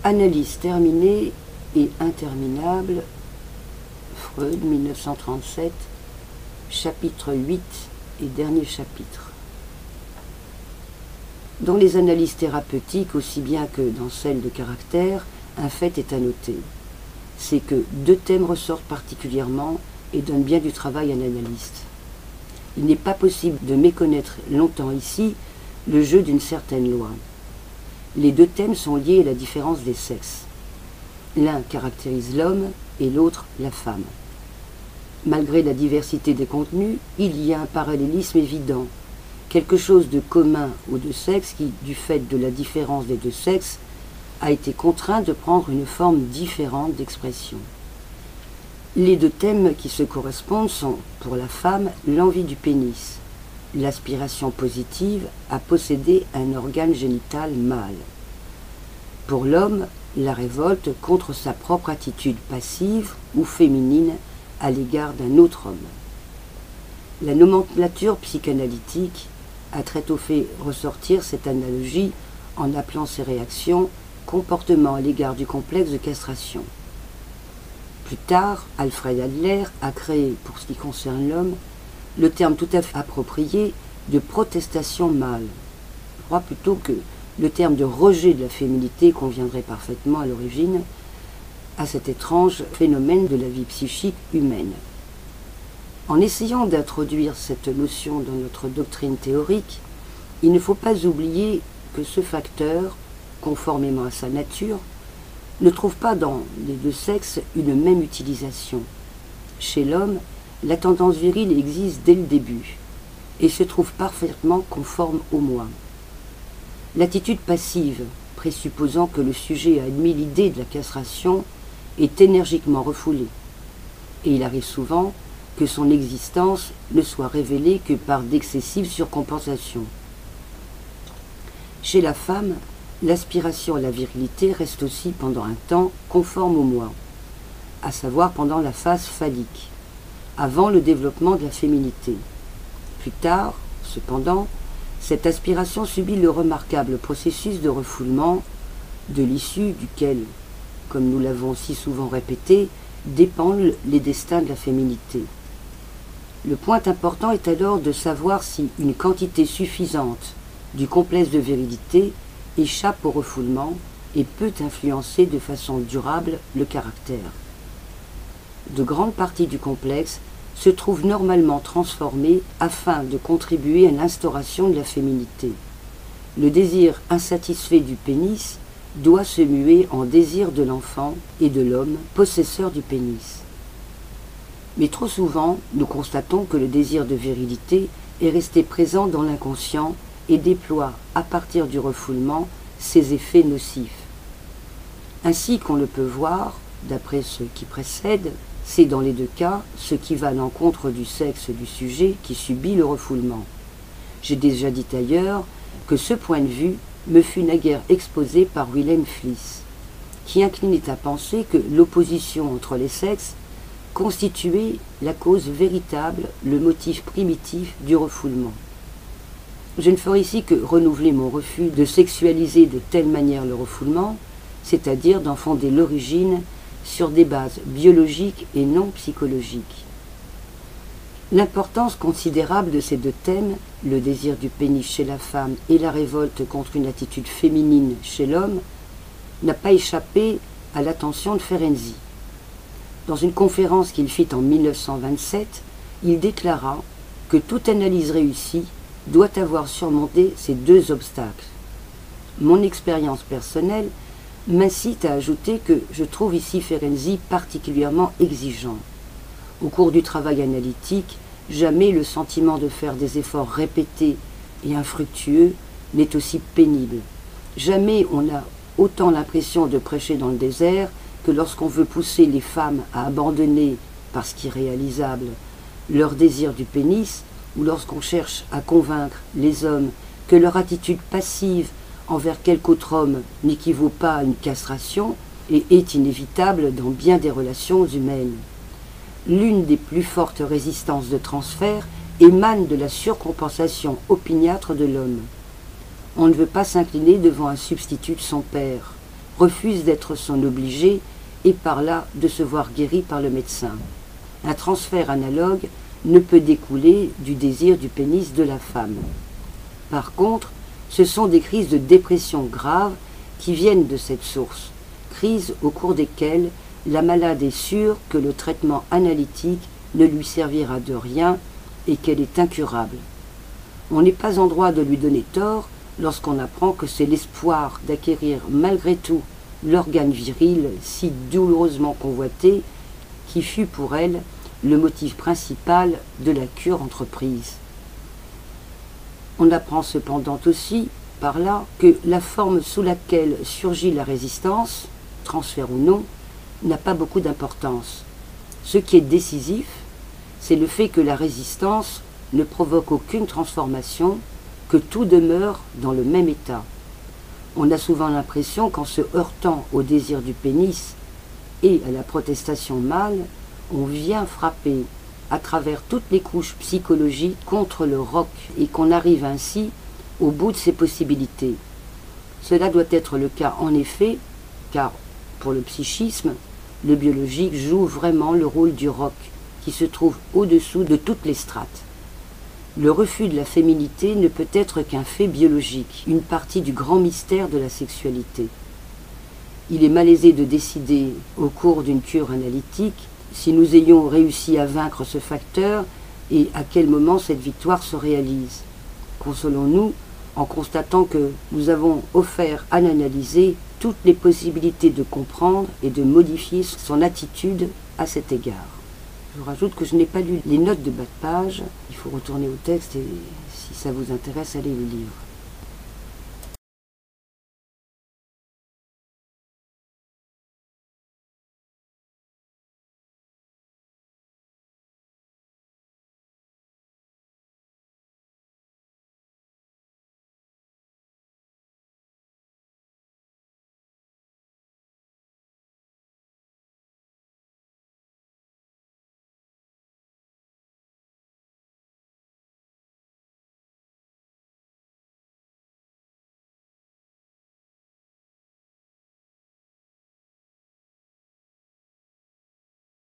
Analyse terminée et interminable, Freud, 1937, chapitre 8 et dernier chapitre. Dans les analyses thérapeutiques, aussi bien que dans celles de caractère, un fait est à noter. C'est que deux thèmes ressortent particulièrement et donnent bien du travail à l'analyste. Il n'est pas possible de méconnaître longtemps ici le jeu d'une certaine loi. Les deux thèmes sont liés à la différence des sexes. L'un caractérise l'homme et l'autre la femme. Malgré la diversité des contenus, il y a un parallélisme évident, quelque chose de commun aux deux sexes qui, du fait de la différence des deux sexes, a été contraint de prendre une forme différente d'expression. Les deux thèmes qui se correspondent sont, pour la femme, l'envie du pénis, l'aspiration positive à posséder un organe génital mâle. Pour l'homme, la révolte contre sa propre attitude passive ou féminine à l'égard d'un autre homme. La nomenclature psychanalytique a très tôt fait ressortir cette analogie en appelant ces réactions comportement à l'égard du complexe de castration. Plus tard, Alfred Adler a créé, pour ce qui concerne l'homme, le terme tout à fait approprié de protestation mâle. Je crois plutôt que le terme de rejet de la féminité conviendrait parfaitement à l'origine à cet étrange phénomène de la vie psychique humaine. En essayant d'introduire cette notion dans notre doctrine théorique, il ne faut pas oublier que ce facteur, conformément à sa nature, ne trouve pas dans les deux sexes une même utilisation. Chez l'homme, la tendance virile existe dès le début et se trouve parfaitement conforme au moi. L'attitude passive, présupposant que le sujet a admis l'idée de la castration, est énergiquement refoulée. Et il arrive souvent que son existence ne soit révélée que par d'excessives surcompensations. Chez la femme, l'aspiration à la virilité reste aussi pendant un temps conforme au moi, à savoir pendant la phase phallique, avant le développement de la féminité. Plus tard, cependant, cette aspiration subit le remarquable processus de refoulement, de l'issue duquel, comme nous l'avons si souvent répété, dépendent les destins de la féminité. Le point important est alors de savoir si une quantité suffisante du complexe de virilité échappe au refoulement et peut influencer de façon durable le caractère. De grandes parties du complexe se trouvent normalement transformées afin de contribuer à l'instauration de la féminité. Le désir insatisfait du pénis doit se muer en désir de l'enfant et de l'homme possesseur du pénis. Mais trop souvent, nous constatons que le désir de virilité est resté présent dans l'inconscient et déploie, à partir du refoulement, ses effets nocifs. Ainsi qu'on le peut voir, d'après ce qui précède, c'est dans les deux cas ce qui va à l'encontre du sexe du sujet qui subit le refoulement. J'ai déjà dit ailleurs que ce point de vue me fut naguère exposé par Wilhelm Fliess, qui inclinait à penser que l'opposition entre les sexes constituait la cause véritable, le motif primitif du refoulement. Je ne ferai ici que renouveler mon refus de sexualiser de telle manière le refoulement, c'est-à-dire d'en fonder l'origine sur des bases biologiques et non psychologiques. L'importance considérable de ces deux thèmes, le désir du pénis chez la femme et la révolte contre une attitude féminine chez l'homme, n'a pas échappé à l'attention de Ferenczi. Dans une conférence qu'il fit en 1927, il déclara que toute analyse réussie doit avoir surmonté ces deux obstacles. Mon expérience personnelle m'incite à ajouter que je trouve ici Ferenczi particulièrement exigeant. Au cours du travail analytique, jamais le sentiment de faire des efforts répétés et infructueux n'est aussi pénible. Jamais on a autant l'impression de prêcher dans le désert que lorsqu'on veut pousser les femmes à abandonner, parce qu'irréalisable, leur désir du pénis, ou lorsqu'on cherche à convaincre les hommes que leur attitude passive envers quelque autre homme n'équivaut pas à une castration et est inévitable dans bien des relations humaines. L'une des plus fortes résistances de transfert émane de la surcompensation opiniâtre de l'homme. On ne veut pas s'incliner devant un substitut de son père, refuse d'être son obligé et par là de se voir guéri par le médecin. Un transfert analogue ne peut découler du désir du pénis de la femme. Par contre, ce sont des crises de dépression graves qui viennent de cette source, crises au cours desquelles la malade est sûre que le traitement analytique ne lui servira de rien et qu'elle est incurable. On n'est pas en droit de lui donner tort lorsqu'on apprend que c'est l'espoir d'acquérir malgré tout l'organe viril si douloureusement convoité qui fut pour elle le motif principal de la cure entreprise. On apprend cependant aussi par là que la forme sous laquelle surgit la résistance, transfert ou non, n'a pas beaucoup d'importance. Ce qui est décisif, c'est le fait que la résistance ne provoque aucune transformation, que tout demeure dans le même état. On a souvent l'impression qu'en se heurtant au désir du pénis et à la protestation mâle, on vient frapper à travers toutes les couches psychologiques contre le roc et qu'on arrive ainsi au bout de ses possibilités. Cela doit être le cas en effet, car pour le psychisme, le biologique joue vraiment le rôle du roc qui se trouve au-dessous de toutes les strates. Le refus de la féminité ne peut être qu'un fait biologique, une partie du grand mystère de la sexualité. Il est malaisé de décider, au cours d'une cure analytique, si nous ayons réussi à vaincre ce facteur et à quel moment cette victoire se réalise. Consolons-nous en constatant que nous avons offert à l'analysé toutes les possibilités de comprendre et de modifier son attitude à cet égard. Je rajoute que je n'ai pas lu les notes de bas de page, il faut retourner au texte et si ça vous intéresse, allez le lire.